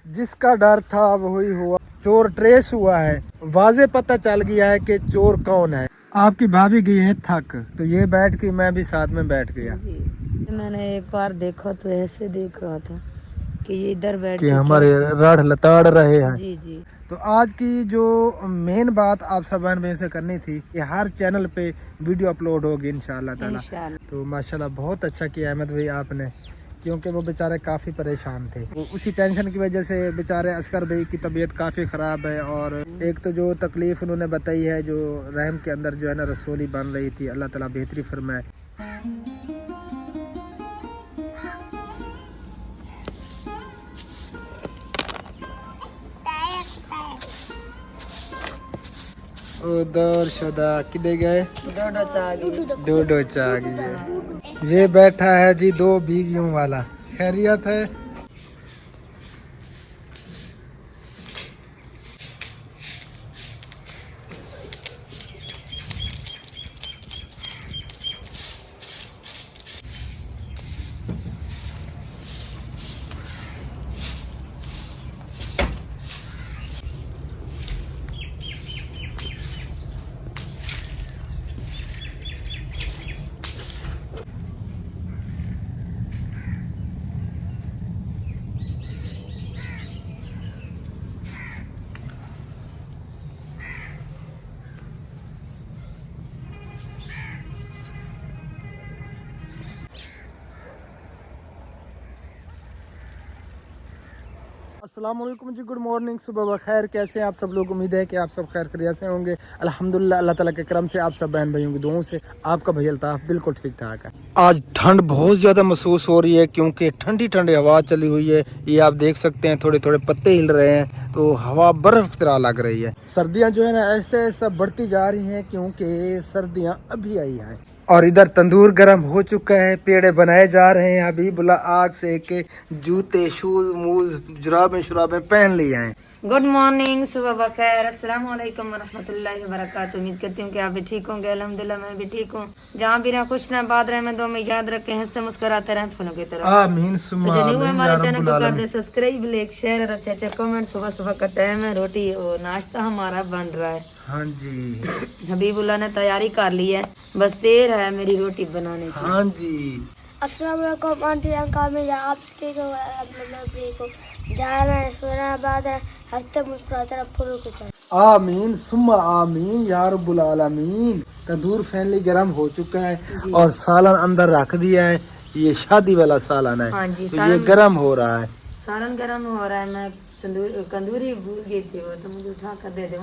جس کا ڈر تھا وہی ہوا, چور ٹریس ہوا ہے, واضح پتہ چل گیا ہے کہ چور کون ہے. آپ کی بھابھی گئی ہے تھک, تو یہ بیٹھ کے میں بھی ساتھ میں بیٹھ گیا. میں نے ایک بار دیکھا تو ایسے دیکھ رہا تھا کہ یہ ادھر بیٹھ کہ کے ہمارے رڑ لتاڑ رہے ہیں. جی جی. تو آج کی جو مین بات آپ سب بہن بھائی سے کرنی تھی کہ ہر چینل پہ ویڈیو اپلوڈ ہوگی انشاءاللہ تعالی. انشاءاللہ. تو ماشاءاللہ بہت اچھا کیا احمد بھائی آپ نے, کیونکہ وہ بیچارے کافی پریشان تھے. وہ اسی ٹینشن کی وجہ سے بیچارے اصغر بھائی کی طبیعت کافی خراب ہے, اور ایک تو جو تکلیف انہوں نے بتائی ہے, جو رحم کے اندر جو ہے نا رسولی بن رہی تھی, اللہ تعالیٰ بہتری فرمائے. ادھر شدا کدے گئے, ڈوڈو چاہ گئے. یہ بیٹھا ہے جی دو بیویوں والا. خیریت ہے؟ السلام علیکم جی, گڈ مارننگ, صبح بخیر. کیسے ہیں آپ سب لوگ؟ امید ہے کہ آپ سب خیر خیریت سے ہوں گے. الحمدللہ اللہ تعالیٰ کے کرم سے آپ سب بہن بھائیوں کی دعاؤں سے آپ کا بھائی الطاف بالکل ٹھیک ٹھاک ہے. آج ٹھنڈ بہت زیادہ محسوس ہو رہی ہے, کیونکہ ٹھنڈی ٹھنڈی ہوا چلی ہوئی ہے. یہ آپ دیکھ سکتے ہیں تھوڑے تھوڑے پتے ہل رہے ہیں, تو ہوا برف کی طرح لگ رہی ہے. سردیاں جو ہے نا ایسے ایسا بڑھتی جا رہی ہیں, کیونکہ سردیاں ابھی آئی ہیں. اور ادھر تندور گرم ہو چکا ہے, پیڑے بنائے جا رہے ہیں. حبیب اللہ آگ سے کے جوتے شوز موز جرابیں شرابیں پہن لی ہیں. گڈ مارننگ, صبح بخیر, السلام علیکم ورحمۃ اللہ وبرکاتہ. امید کرتی ہوں کہ آپ بھی ٹھیک ہوں گے. الحمدللہ میں بھی ٹھیک ہوں. جہاں بھی رہے خوش رہیں, بات رہے, میں دعا میں یاد رکھیں, ہنستے مسکراتے رہیں پھولوں کی طرح. آمین ثم آمین یا ہمارے رب چینل کو کر العالمین. دیں سبسکرائب, لائک شیئر اور اچھے اچھے کمنٹ. صبح صبح کا ٹائم ہے, روٹی اور ناشتہ ہمارا بن رہا ہے. ہاں جی, حبیب اللہ نے تیاری کر لی ہے, بس دیر ہے میری روٹی بنانے کی. ہاں جی. السلام علیکم آنٹی انکل, میں آپ ٹھیک ہو؟ الحمدللہ ٹھیک ہوں. جا رہے ہیں سونا بعد ہفتے مسکراتے رہے پھولوں کی طرح. آمین ثم آمین یا رب العالمین. تندور فینلی گرم ہو چکا ہے, اور سالن اندر رکھ دیا ہے. یہ شادی والا سالن ہے, ہاں جی, تو یہ گرم ہو رہا ہے. سالن گرم ہو رہا ہے. میں کندوری بھول گئی تھی, وہ تو مجھے اٹھا کر دے دے.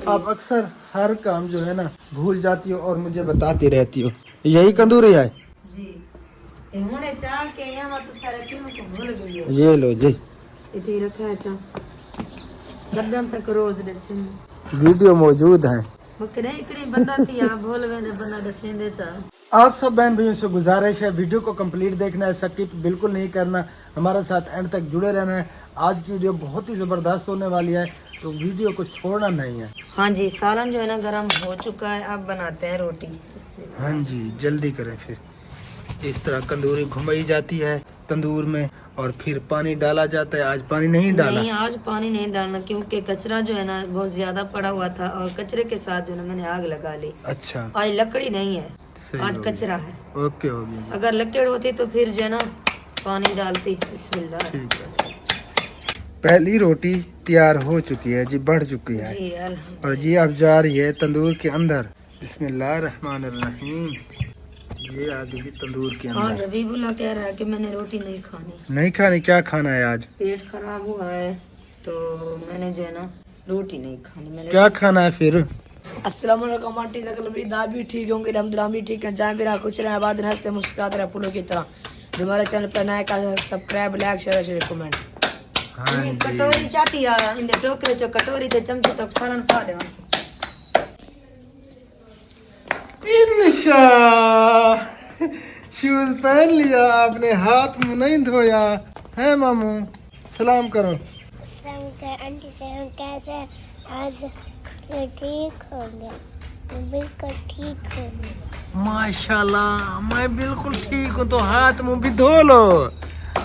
آپ اکثر ہر کام جو ہے نا بھول جاتی ہو اور مجھے بتاتی رہتی ہو. یہی کندوری ہے جی, انہوں نے چاہ کے یہاں تو ترقی میں کو بھول گئی ہے. یہ لو جی, اتنی رکھا ہے چاہ گردن تک روز ڈسیں ویڈیو موجود ہیں. اتنی بندہ تھی, آپ بھول گئے بندہ ڈسیں دے چاہ. آپ سب بہن بھائیوں سے گزارش ہے, ویڈیو کو کمپلیٹ دیکھنا ہے, سکپ بالکل نہیں کرنا, ہمارے ساتھ اینڈ تک جڑے رہنا ہے. آج کی ویڈیو بہت ہی زبردست ہونے والی ہے, تو ویڈیو کو چھوڑنا نہیں ہے. ہاں جی, سالن جو ہے نا گرم ہو چکا ہے, اب بناتے ہیں روٹی. ہاں جی, جلدی کریں. پھر اس طرح کندوری گھمائی جاتی ہے تندور میں, اور پھر پانی ڈالا جاتا ہے. آج پانی نہیں ڈالا. نہیں, آج پانی نہیں ڈالنا, کیونکہ کچرا جو ہے نا بہت زیادہ پڑا ہوا تھا, اور کچرے کے ساتھ جو ہے نا میں نے آگ لگا لی. اچھا, آج لکڑی نہیں ہے, آج کچرا ہے. اوکے ہو گیا. اگر لکڑ ہوتی تو پھر جو ہے نا پانی ڈالتی. بسم اللہ. ٹھیک ہے. پہلی روٹی تیار ہو چکی ہے جی, بڑھ چکی ہے, جی اور جی اب جا رہی ہے تندور کے اندر. بسم اللہ الرحمن الرحیم. یہ آ گئی تندور کے اندر. اندر. حبیب اللہ کہہ رہا ہے کہ میں نے روٹی نہیں کھانی. نہیں کھانی؟ کیا کھانا ہے آج؟ پیٹ خراب ہوا ہے, تو میں نے جو ہے نا روٹی نہیں کھانی. کیا کھانا ہے پھر؟ السلام علیکم آنٹی زکل, میری داد بھی ٹھیک ہوں گے, الحمدللہ بھی ٹھیک ہے. جہاں بھی رہا کچھ رہے, بعد ہنستے مسکراتے رہے پھولوں کی طرح. جو ہمارے چینل پہ نئے کا سبسکرائب, لائک شیئر کمنٹ. کٹوری چاٹی آ ٹوکرے چو کٹوری تے چمچے تک سالن پا دے. انشاء شوز پہن لیا آپ نے, ہاتھ منہ نہیں دھویا ہے. ماموں سلام کرو. آنٹی کیسے آج ٹھیک ہو گیا؟ بالکل ٹھیک ہو گیا ماشاءاللہ, میں بالکل ٹھیک ہوں. تو ہاتھ منہ بھی دھو لو,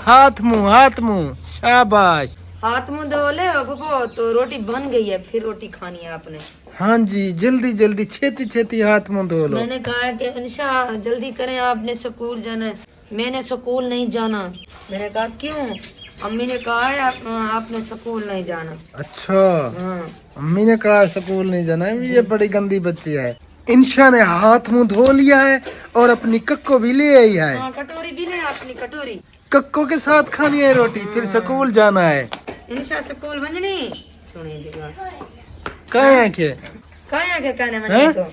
ہاتھ منہ شاباش. हाथ मुंह धो ले पप्पो, तो रोटी बन गई है, फिर रोटी खानी है आपने। हाँ जी, जल्दी जल्दी छेती छेती हाथ मुंह धो लो। मैंने कहा है कि इंशा जल्दी करें, आपने स्कूल जाना है। मैंने स्कूल नहीं जाना। मैंने कहा क्यों? अम्मी ने कहा है आपने स्कूल नहीं जाना। अच्छा, हाँ। अम्मी ने कहा स्कूल नहीं जाना है। ये बड़ी गंदी बच्ची है। इंशा ने हाथ मुंह धो लिया है और अपनी कक्को भी ले आई है। हाँ, कटोरी भी ले अपनी कटोरी। कक्को के साथ खानी है रोटी, फिर स्कूल जाना है। इंशा स्कूल बंजनी सुनी दिखा कहाँ है के? कहने मन तो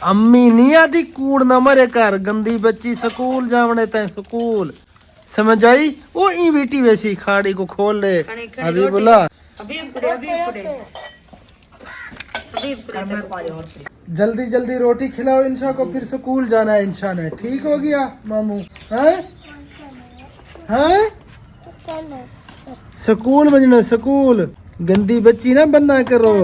अम्मी नहीं आती कूड़ न मरे कर, गंदी बच्ची स्कूल जावने तय स्कूल, समझ आई? वो ई बेटी वैसी खाड़ी को खोल ले। अभी बोला जल्दी जल्दी रोटी खिलाओ इंशा को, फिर स्कूल जाना है इंशा ने। ठीक हो गया मामू? हैं हैं स्कूल बजना, स्कूल। गंदी बच्ची ना बनना करो।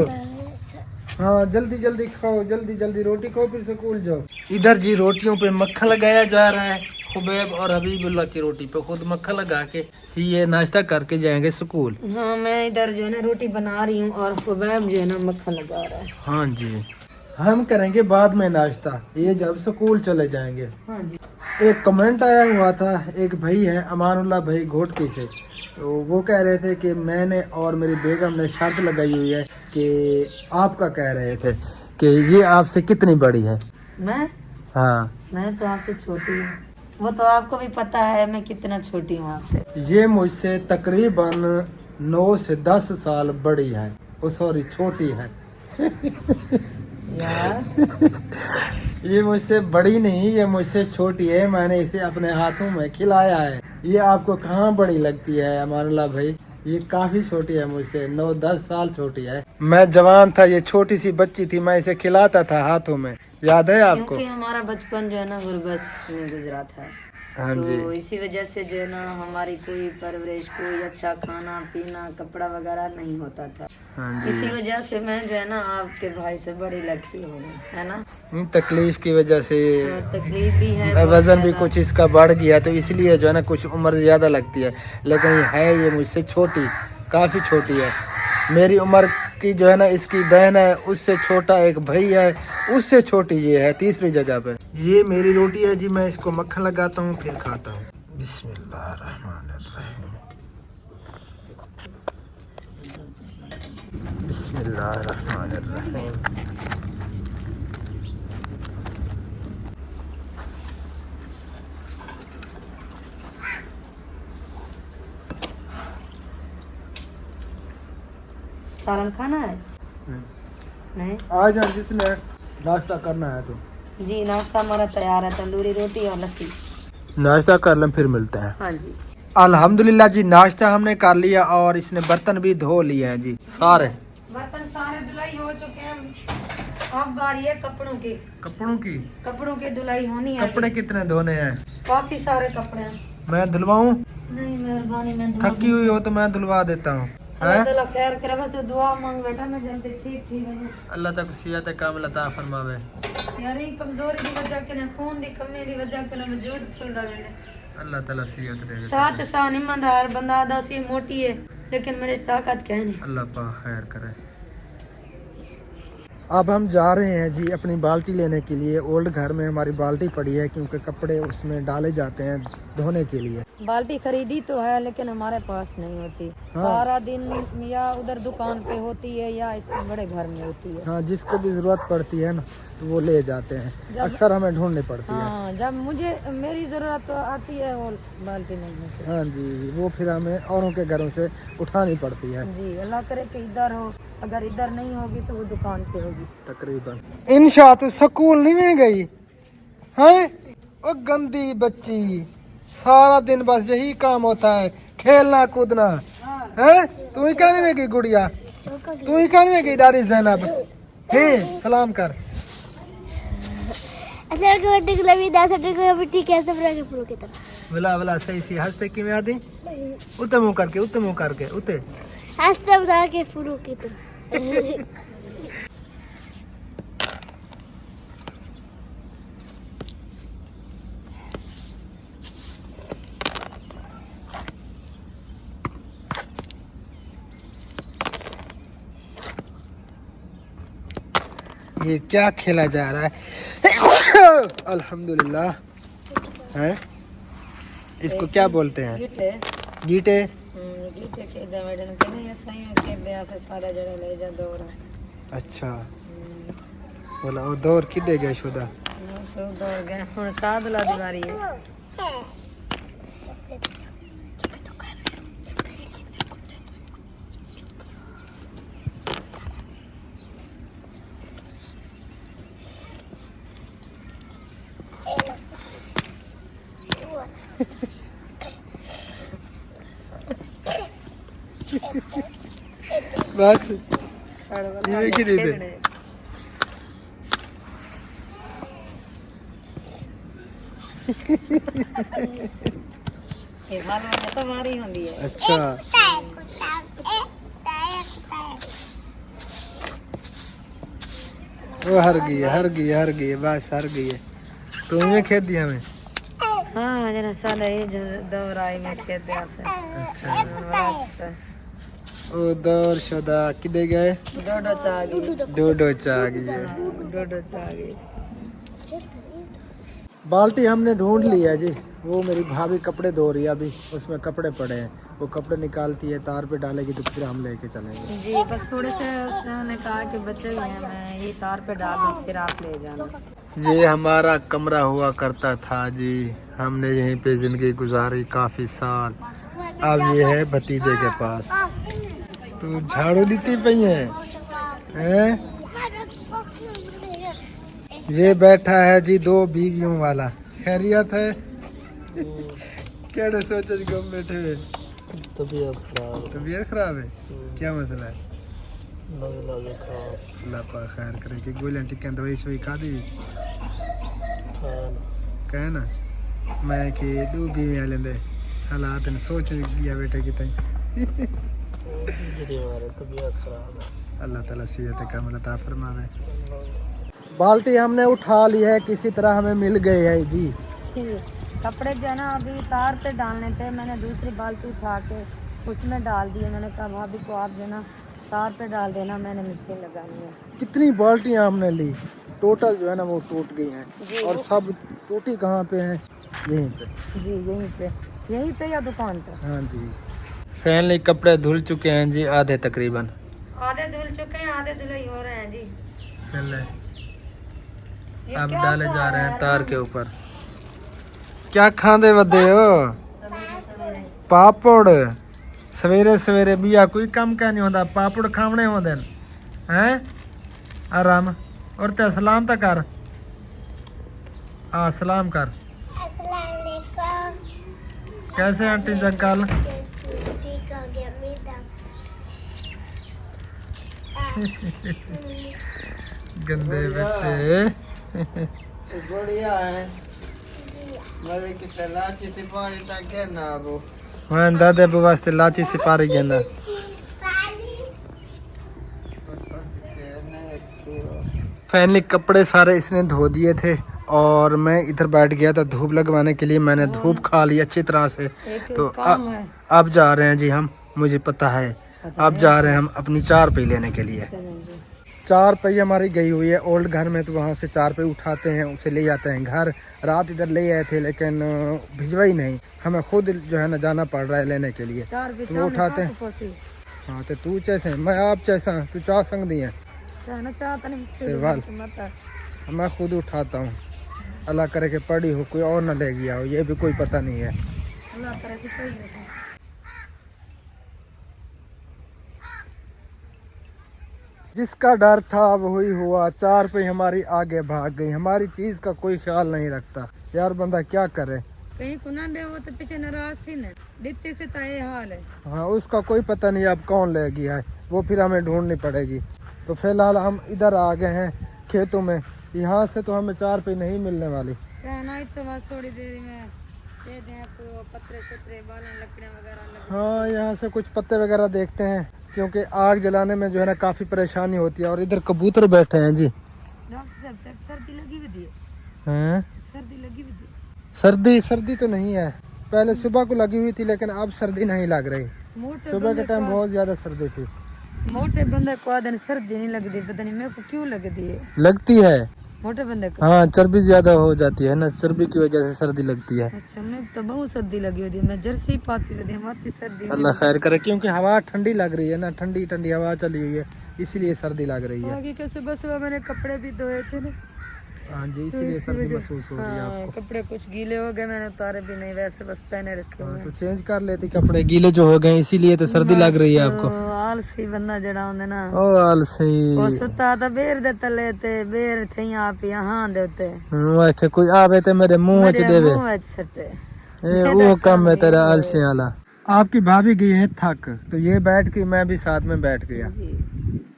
हाँ, जल्दी जल्दी खाओ, जल्दी जल्दी रोटी खाओ, फिर स्कूल जाओ। इधर जी रोटियों पे मक्खन लगाया जा रहा है। खुबैब और हबीबुल्लाह की रोटी पे खुद मक्खन लगा के ही ये नाश्ता करके जाएंगे स्कूल। हाँ, मैं इधर जो है ना रोटी बना रही हूँ और खुबैब जो है ना मक्खन लगा रहा है। हाँ जी, हम करेंगे बाद में नाश्ता, ये जब स्कूल चले जाएंगे। हाँ जी। एक कमेंट आया हुआ था, एक भाई है अमानुल्लाह भाई घोटकी से, तो वो कह रहे थे कि मैंने और मेरी बेगम ने शर्त लगाई हुई है कि आपका कह रहे थे कि ये आपसे कितनी बड़ी है? मैं तो आपसे छोटी हूँ, वो तो आपको भी पता है मैं कितना छोटी हूँ आपसे। ये मुझसे तकरीबन 9 से 10 साल बड़ी है। ओ सॉरी, छोटी है। यार ये मुझसे बड़ी नहीं, ये मुझसे छोटी है। मैंने इसे अपने हाथों में खिलाया है। ये आपको कहाँ बड़ी लगती है अमानुल्लाह भाई? ये काफी छोटी है मुझसे, 9-10 साल छोटी है। मैं जवान था, ये छोटी सी बच्ची थी, मैं इसे खिलाता था हाथों में, याद है आपको? क्योंकि हमारा बचपन जो है ना गुरबत में गुजरा था। हाँ जी। तो इसी वजह से जो है ना हमारी कोई परवरिश, कोई अच्छा खाना पीना कपड़ा वगैरह नहीं होता था। हाँ जी। इसी वजह से मैं जो है ना आपके भाई से बड़ी लगती हूँ, है ना। तकलीफ की वजह से, तकलीफ भी है, वजन भी कुछ इसका बढ़ गया, तो इसलिए जो है ना कुछ उम्र ज्यादा लगती है। लेकिन ये मुझसे छोटी, काफी छोटी है। मेरी उम्र की जो है ना इसकी बहन है, उससे छोटा एक भाई है, उससे छोटी ये है तीसरी जगह पे। ये मेरी रोटी है जी, मैं इसको मक्खन लगाता हूँ फिर खाता हूँ। बिस्मिल्लाहिर्रहमानिर्रहीम, बिस्मिल्लाहिर्रहमानिर्रहीम। सालन खाना है? नहीं, आज जिसने नाश्ता करना है तो जी नाश्ता हमारा तैयार है, तंदूरी रोटी और लस्सी। नाश्ता कर लें फिर मिलते हैं। हाँ जी। अल्हम्दुलिल्लाह जी, नाश्ता हमने कर लिया और इसने बर्तन भी धो लिए हैं जी, सारे बर्तन सारे धुलाई हो चुके हैं। अब बारी है कपड़ों की। कपड़ों की धुलाई होनी है। कपड़े कितने धोने हैं? काफी सारे कपड़े हैं। मैं धुलवाऊं? नहीं, मेहरबानी, मैं थकी हुई हो तो मैं धुलवा देता हूँ। अल्लाह ताला खैर करे, बस तो दुआ मांग बेटा, मैं जल्दी ठीक रहे। अल्लाह तक सेहत कामिल अता फरमावे। यार ये कमजोरी की वजह के ना, खून दी कमी की वजह के ना वजूद फुलदा वेंदे। अल्लाह ताला सेहत दे। साथ सान ईमानदार बंदा दासी मोटी है, लेकिन मेरे ताकत क्या नहीं। अल्लाह पाक खैर करे। अब हम जा रहे हैं जी अपनी बाल्टी लेने के लिए। ओल्ड घर में हमारी बाल्टी पड़ी है क्योंकि कपड़े उसमें डाले जाते हैं धोने के लिए। बाल्टी खरीदी तो है लेकिन हमारे पास नहीं होती। हाँ। सारा दिन या उधर दुकान पे होती है या इस बड़े घर में होती है। हाँ, जिसको भी जरूरत पड़ती है ना तो वो ले जाते हैं, अक्सर हमें ढूंढनी पड़ती है। हाँ, जब मुझे मेरी जरूरत आती है वो बाल्टी नहीं होती। हाँ जी, वो फिर हमें औरों के घरों से उठानी पड़ती है। जी, अल्लाह करे कि इधर हो, अगर इधर नहीं होगी तो वो दुकान पे होगी तकरीबन। इंशा तो स्कूल नहीं में गई है? ओ गंदी बच्ची, सारा दिन बस यही काम होता है, खेलना कूदना है। तू ही कहने में गई गुड़िया, तू ही कहने में गई दादी ज़ैनब। हे सलाम कर। वला वला सही सी हंसते कि में आदी उते मुंह करके उते हंसते बता के फुरू की तरह। ये क्या खेला जा रहा है? अल्हम्दुलिल्लाह है। इसको क्या बोलते हैं? गीटे गीटे। गीटे खेदे मैडम कहने ये सही में खेदे ऐसे सारे जड़े ले जा दौरा। अच्छा बोला वो दौर किडे गए शुदा सो दौड़ गए हुन सादला दीवारी है। बस ये की दे ये हाल में तो मारी होंदी है। अच्छा वो हर गई बस हर गई है। तो मैं खेत दिया मैं। हाँ जना साल ये जो दौर आई में खेदे ऐसे। अच्छा ओ दौर शुदा किडे गए? डोडो चागी डोडो चागी है। डोडो चागी। बाल्टी हमने ढूंढ लिया जी। वो मेरी भाभी कपड़े धो रही है अभी, उसमें कपड़े पड़े हैं, वो कपड़े निकालती है तार पे डालेगी तो फिर हम लेके चलेंगे जी। बस थोड़े से उसने कहा कि बच्चे हुए हैं, मैं ये तार पे डाल दूँ फिर आप ले जाना। ये हमारा कमरा हुआ करता था जी, हमने यहीं पे जिंदगी गुजारी काफी साल। अब ये है भतीजे के पास। तू झाड़ू देती पई है? ये बैठा है जी 2 बीवियों वाला। खैरियत है? केड़े सोचे गम बैठे हुए? तबीयत खराब है। क्या मसला है? अल्लाह पाक खैर करे कि गोलियां टिक्कियां दवाई शवाई खा दी कहे ना मैं कि 2 बीवियां लेंदे हालात ने सोच लिया बेटे की तई। अल्लाह ताला सेहत कामिल अता फरमावे। बाल्टी हमने उठा ली है, किसी तरह हमें मिल गई है जी। कपड़े जो है ना अभी तार पे डालने थे, मैंने दूसरी बाल्टी उठा के उसमें डाल दिए। मैंने कहा भाभी को आप जो है ना तार पे डाल देना, मैंने मशीन लगानी है। कितनी बाल्टियाँ हमने ली, टोटल जो है ना वो टूट गई हैं। और सब टूटी कहाँ पे हैं? यहीं पे जी, यहीं पे या दुकान पे? हाँ जी। फैनली कपड़े धुल चुके हैं जी, आधे तकरीबन। आधे धुल चुके हैं, आधे धुलाई हो रहे हैं जी। अब डाले जा रहे हैं तार के ऊपर। क्या खांदे वदे हो? पापड़ सवेरे सवेरे बिया कोई कम क्या नहीं होता, पापड़ खावने होंदे हैं। आराम और ते सलाम तक कर। हाँ सलाम कर। कैसे आंटी जंकल? गंदे बच्चे। बढ़िया है। मेरे कितने लाची सिपाही तक है ना वो। मैं दादे वास्ते लाची सिपाही गेंदा। फाइनली कपड़े सारे इसने धो दिए थे और मैं इधर बैठ गया था धूप लगवाने के लिए। मैंने धूप खा ली अच्छी तरह से। तो अब जा रहे हैं जी हम, मुझे पता है अब जा रहे हैं हम अपनी 4 पई लेने के लिए। 4 पई हमारी गई हुई है ओल्ड घर में, तो वहाँ से 4 पई उठाते हैं, उसे ले जाते हैं घर। रात इधर ले आए थे लेकिन भिजवा ही नहीं, हमें खुद जो है ना जाना पड़ रहा है लेने के लिए। तो उठाते हैं। हाँ तो तू कैसे मैं आप जैसा तू चाह संग दी है मैं खुद उठाता हूँ। अल्लाह करे के पड़ी हो कोई और ना ले गया हो, ये भी कोई पता नहीं है। जिसका डर था वही हुआ, 4 पे हमारी आगे भाग गई। हमारी चीज का कोई ख्याल नहीं रखता यार, बंदा क्या करे। कहीं कुनांडे वो तो पीछे नाराज थी ना, दिखते से तो ये हाल है। हाँ उसका कोई पता नहीं अब कौन ले गया है, वो फिर हमें ढूंढनी पड़ेगी। तो फिलहाल हम इधर आ गए हैं खेतों में, यहाँ से तो हमें 4 पे नहीं मिलने वाली। तो बस थोड़ी देर में दे दें आपको पत्रे शत्रे बालन लकड़ियाँ वगैरह। हाँ यहाँ से कुछ पत्ते वगैरह देखते हैं, क्योंकि आग जलाने में जो है ना काफ़ी परेशानी होती है। और इधर कबूतर बैठे हैं जी। डॉक्टर साहब तक सर्दी लगी हुई है? सर्दी लगी हुई थी? सर्दी तो नहीं है, पहले सुबह को लगी हुई थी लेकिन अब सर्दी नहीं लग रही। सुबह के टाइम बहुत ज़्यादा सर्दी थी। मोटे बंदे को आदन सर्दी नहीं लगती, पता नहीं मेरे को क्यों लगती है लगती है। मोटे बंदे को। हाँ, चर्बी ज्यादा हो जाती है ना, चर्बी की वजह से सर्दी लगती है। अच्छा, मैं तो बहुत सर्दी लगी होती है, मैं जर्सी पाती रहती हमारी सर्दी। अल्लाह खैर करे, क्योंकि हवा ठंडी लग रही है ना, ठंडी ठंडी हवा चली हुई है, इसीलिए सर्दी लग रही है। आगे के सुबह सुबह मैंने कपड़े भी धोए थे ना, हाँ जी, इसीलिए सर्दी महसूस हो रही है आपको। कपड़े कुछ गीले हो गए, मैंने उतारे भी नहीं, वैसे बस पहने रखे हुए। तो चेंज कर लेती कपड़े, गीले जो हो गए इसीलिए तो सर्दी लग रही है आपको। आलसी बंदा जड़ा होंदा ना, ओ आलसी, वो सुता था बेर दे तले ते बेर थे आप यहाँ देते अच्छा कोई आवे ते मेरे मुंह च देवे, मुंह च सटे ए वो काम है तेरा आलसी वाला। आपकी भाभी गई है थक, तो ये बैठ के मैं भी साथ में बैठ गया,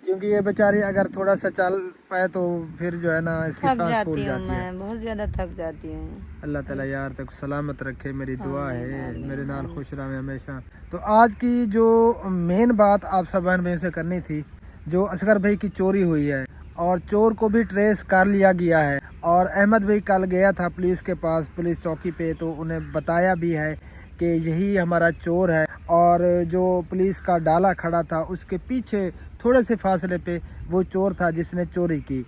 क्योंकि ये बेचारी अगर थोड़ा सा चल पाए तो फिर जो है ना इसकी सांस फूल जाती है। मैं बहुत ज्यादा थक जाती हूँ। अल्लाह ताला यार तक सलामत रखे, मेरी दुआ है, मेरे नाल खुश रहे हमेशा। तो आज की जो मेन बात आप सब बहन भाई से करनी थी, जो असगर भाई की चोरी हुई है और चोर को भी ट्रेस कर लिया गया है, और अहमद भाई कल गया था पुलिस के पास, पुलिस चौकी पे, तो उन्हें बताया भी है कि यही हमारा चोर है, और जो पुलिस का डाला खड़ा था उसके पीछे थोड़े से फासले पे वो चोर था जिसने चोरी की।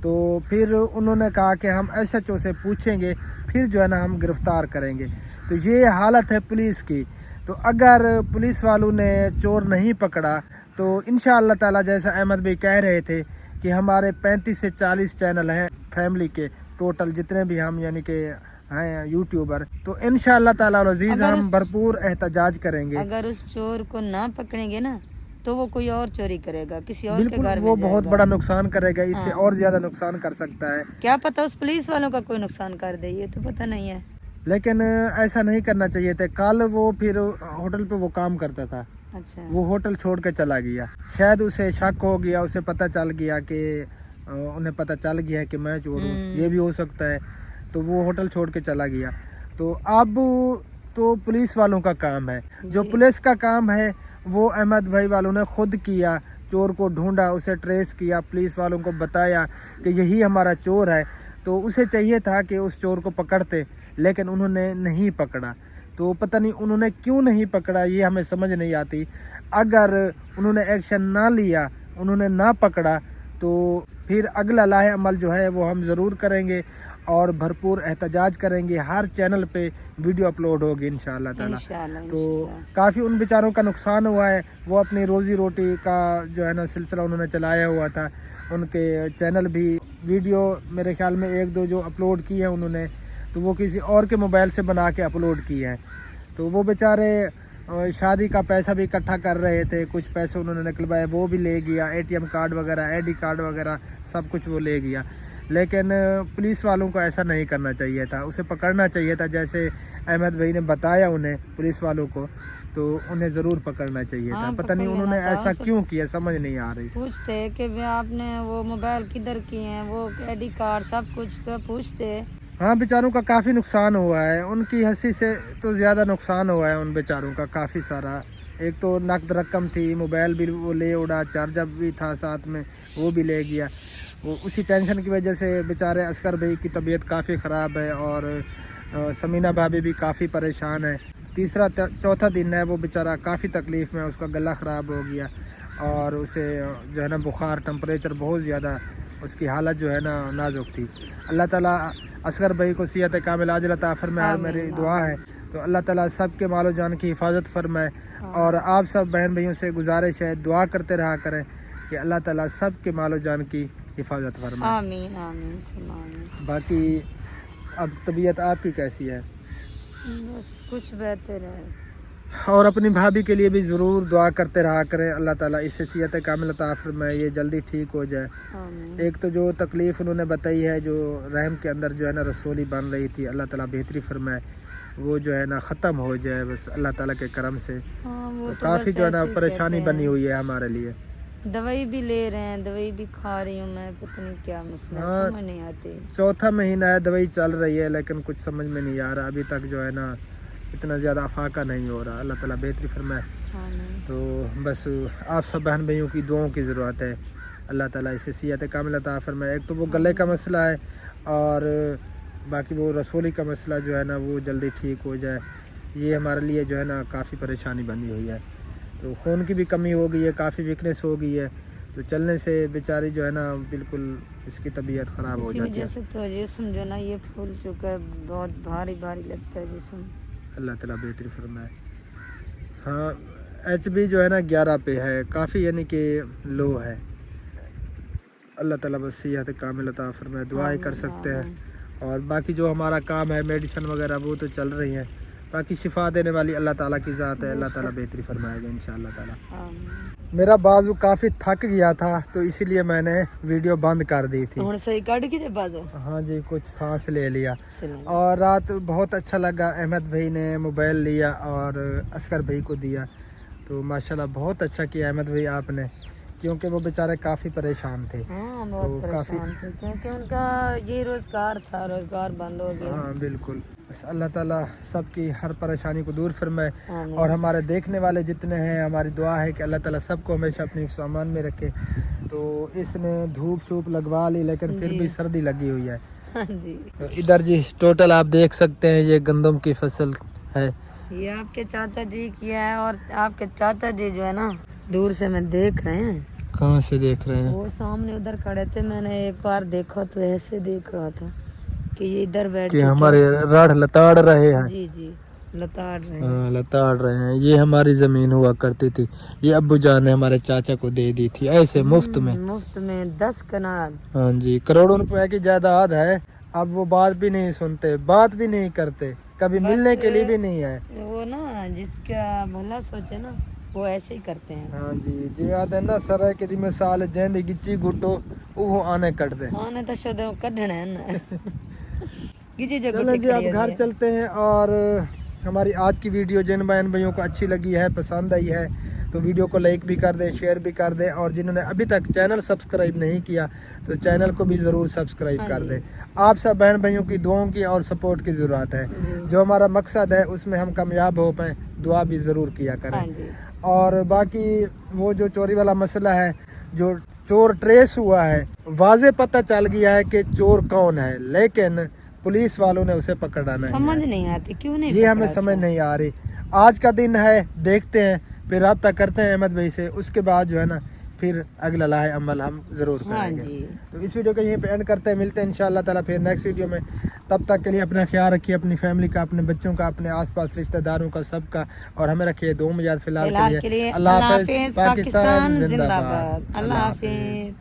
तो फिर उन्होंने कहा कि हम SHO से पूछेंगे, फिर जो है ना हम गिरफ्तार करेंगे। तो ये हालत है पुलिस की। तो अगर पुलिस वालों ने चोर नहीं पकड़ा तो इंशाअल्लाह ताला, जैसा अहमद भाई कह रहे थे कि हमारे 35 से 40 चैनल हैं फैमिली के, टोटल जितने भी हम यानी कि हैं यूट्यूबर, तो इंशाअल्लाह ताला अजीज हम भरपूर एहतजाज करेंगे। अगर उस चोर को ना पकड़ेंगे ना तो वो कोई और चोरी करेगा, किसी और के बिल्कुल घर में वो बहुत जाएगा। बड़ा नुकसान करेगा, इससे और ज्यादा नुकसान कर सकता है। क्या पता उस पुलिस वालों का कोई नुकसान कर दे, ये तो पता नहीं है। लेकिन ऐसा नहीं करना चाहिए था। कल वो फिर होटल पे वो काम करता था, अच्छा, वो होटल छोड़ के चला गया, शायद उसे शक हो गया, उसे पता चल गया कि उन्हें पता चल गया है कि मैं चोर हूँ, ये भी हो सकता है, तो वो होटल छोड़ के चला गया। तो अब तो पुलिस वालों का काम है, जो पुलिस का काम है वो अहमद भाई वालों ने खुद किया, चोर को ढूंढा, उसे ट्रेस किया, पुलिस वालों को बताया कि यही हमारा चोर है। तो उसे चाहिए था कि उस चोर को पकड़ते, लेकिन उन्होंने नहीं पकड़ा। तो पता नहीं उन्होंने क्यों नहीं पकड़ा, ये हमें समझ नहीं आती। अगर उन्होंने एक्शन ना लिया, उन्होंने ना पकड़ा, तो फिर अगला लाहे अमल जो है वो हम ज़रूर करेंगे और भरपूर एहतजाज करेंगे। हर चैनल पे वीडियो अपलोड होगी इंशाअल्लाह ताला। तो काफ़ी उन बेचारों का नुकसान हुआ है, वो अपनी रोज़ी रोटी का जो है ना सिलसिला उन्होंने चलाया हुआ था, उनके चैनल भी वीडियो मेरे ख्याल में 1-2 जो अपलोड की है उन्होंने, तो वो किसी और के मोबाइल से बना के अपलोड की हैं। तो वो बेचारे शादी का पैसा भी इकट्ठा कर रहे थे, कुछ पैसे उन्होंने निकलवाए, वो भी ले गया, ATM कार्ड वगैरह, ID कार्ड वगैरह सब कुछ वो ले गया। लेकिन पुलिस वालों को ऐसा नहीं करना चाहिए था, उसे पकड़ना चाहिए था। जैसे अहमद भाई ने बताया उन्हें, पुलिस वालों को, तो उन्हें ज़रूर पकड़ना चाहिए था। पता नहीं उन्होंने ऐसा क्यों किया, समझ नहीं आ रही। पूछते कि आपने वो मोबाइल किधर किए हैं, वो ID कार्ड सब कुछ तो पूछते। हाँ, बेचारों का काफ़ी नुकसान हुआ है, उनकी हंसी से तो ज़्यादा नुकसान हुआ है उन बेचारों का काफ़ी सारा। एक तो नकद रकम थी, मोबाइल भी वो ले उड़ा, चार्जर भी था साथ में, वो भी ले गया। वो उसी टेंशन की वजह से बेचारे असगर भाई की तबीयत काफ़ी ख़राब है, और समीना भाभी भी काफ़ी परेशान है। तीसरा चौथा दिन है वो बेचारा काफ़ी तकलीफ़ में, उसका गला ख़राब हो गया, और उसे जो है ना बुखार, टेम्परेचर बहुत ज़्यादा, उसकी हालत जो है ना नाजुक थी। अल्लाह ताला असगर भाई को सेहत कामिल आजिल अता फरमाए, मेरी दुआ है। तो अल्लाह ताला सब के मालो जान की हिफाजत फरमाए, और आप सब बहन भाइयों से गुजारिश है दुआ करते रहा करें कि अल्लाह ताला सब के मालो जान की हिफाजत फरमाए। आमीन आमीन आमीन। बाकी अब तबीयत आपकी कैसी है? बस कुछ बेहतर है, और अपनी भाभी के लिए भी ज़रूर दुआ करते रहा करें, अल्लाह ताला इससे सेहत कामिल अता फरमाए, ये जल्दी ठीक हो जाए। एक तो जो तकलीफ़ उन्होंने बताई है, जो रहम के अंदर जो है ना रसोली बन रही थी, अल्लाह ताला बेहतरी फरमाए, वो जो है ना ख़त्म हो जाए बस अल्लाह ताला के करम से। तो काफ़ी जो है ना परेशानी बनी हुई है हमारे लिए। दवाई भी ले रहे हैं, दवाई भी खा रही हूँ मैं, पता नहीं क्या मसला, समझ नहीं आती। चौथा महीना है, दवाई चल रही है, लेकिन कुछ समझ में नहीं आ रहा अभी तक, जो है ना इतना ज़्यादा अफाका नहीं हो रहा। अल्लाह ताला बेहतरी फरमाए। तो बस आप सब बहन भाइयों की दुआओं की ज़रूरत है, अल्लाह ताला इसे सेहत कामिल अता फरमाए। एक तो वो गले का मसला है, और बाकी वो रसोली का मसला जो है ना वो जल्दी ठीक हो जाए, ये हमारे लिए जो है ना काफ़ी परेशानी बनी हुई है। तो खून की भी कमी हो गई है, काफ़ी वीकनेस हो गई है, तो चलने से बेचारी जो है ना बिल्कुल इसकी तबीयत ख़राब हो इसी जाती वजह है। से तो जिस्म जो ना ये फूल चुका है, बहुत भारी भारी लगता है जिस्म। अल्लाह ताला बेहतरी फरमाए। हाँ, HB जो है ना 11 पे है, काफ़ी यानी कि लो है। अल्लाह ताला बस सेहत कामिल अता फरमाए, दुआ ही कर सकते हैं। और बाकी जो हमारा काम है मेडिसिन वगैरह वो तो चल रही हैं, बाकी शिफा देने वाली अल्लाह ताला की ज़ात है, अल्लाह ताला बेहतरी फरमाएगा इंशाअल्लाह ताला। मेरा बाजू काफ़ी थक गया था तो इसीलिए मैंने वीडियो बंद कर दी थी। ਹੁਣ ਸਹੀ ਕੱਢ ਕੇ ਬਾਜੋ हाँ जी, कुछ सांस ले लिया। चलो और रात बहुत अच्छा लगा, अहमद भाई ने मोबाइल लिया और असगर भाई को दिया, तो माशाल्लाह बहुत अच्छा किया अहमद भाई आपने, क्योंकि वो बेचारे काफ़ी परेशान थे। हाँ बहुत तो काफ़ी परेशान थे क्योंकि उनका ये रोजगार था, रोजगार बंद हो गया। हाँ बिल्कुल, बस अल्लाह ताला सबकी हर परेशानी को दूर फरमाए। आमीन। और हमारे देखने वाले जितने हैं, हमारी दुआ है कि अल्लाह ताला सबको हमेशा अपनी सामान में रखे। तो इसने धूप शूप लगवा ली लेकिन फिर भी सर्दी लगी हुई है। हाँ जी, तो इधर जी टोटल आप देख सकते हैं ये गंदम की फसल है। ये आपके चाचा जी की है और आपके चाचा जी जो है ना दूर से मैं देख रहे हैं, कहाँ से देख रहे हैं? वो सामने उधर खड़े थे, मैंने एक बार देखा तो ऐसे देख रहा था कि ये इधर बैठ कि के हमारे राढ़ लताड़ रहे हैं। जी जी लताड़ रहे हैं। हाँ, लताड़ रहे हैं। ये हमारी जमीन हुआ करती थी, ये अब्बू जान ने हमारे चाचा को दे दी थी ऐसे मुफ्त में। मुफ्त में 10 कनाल। हाँ जी, करोड़ों रुपए की जायदाद है। अब वो बात भी नहीं सुनते, बात भी नहीं करते, कभी मिलने के लिए भी नहीं है। वो ना जिसका भला सोचे ना वो ऐसे ही करते हैं। हाँ जी, जी याद है ना सर के दी मिसाल जेंदी गिच्ची गुटो वो आने कट दे। आने तो शुद्ध कढ़ना है ना गिजी जो चलें गुट्टी जी, अब खड़ी घर होती है। चलते हैं। और हमारी आज की वीडियो जिन बहन भाइयों को अच्छी लगी है, पसंद आई है, तो वीडियो को लाइक भी कर दें, शेयर भी कर दें। और जिन्होंने अभी तक चैनल सब्सक्राइब नहीं किया तो चैनल को भी ज़रूर सब्सक्राइब हाँ कर जी। दें। आप सब बहन भाइयों की दुआओं की और सपोर्ट की ज़रूरत है। जो हमारा मकसद है उसमें हम कामयाब हो पाएँ, दुआ भी ज़रूर किया हाँ करें। जी, और बाकी वो जो चोरी वाला मसला है, जो चोर ट्रेस हुआ है, वाज़े पता चल गया है कि चोर कौन है, लेकिन पुलिस वालों ने उसे पकड़ा नहीं समझ है। नहीं आती क्यों नहीं ये हमें पकड़ा समझ इसको? नहीं आ रही। आज का दिन है, देखते हैं, फिर रब्ता करते हैं अहमद भाई से, उसके बाद जो है ना फिर अगला लाहे अमल हम ज़रूर हाँ करेंगे। जी, तो इस वीडियो को यहीं पे एंड करते हैं, मिलते हैं इंशाअल्लाह ताला फिर नेक्स्ट वीडियो में। तब तक के लिए अपना ख्याल रखिए, अपनी फैमिली का, अपने बच्चों का, अपने आसपास रिश्तेदारों का, सबका। और हमें रखिए दुआ में याद फिलहाल के लिए। अल्लाह हाफिज, पाकिस्तान पाकिस्तान जिंदाबाद। जिंदाबाद। अल्लाह हाफिज।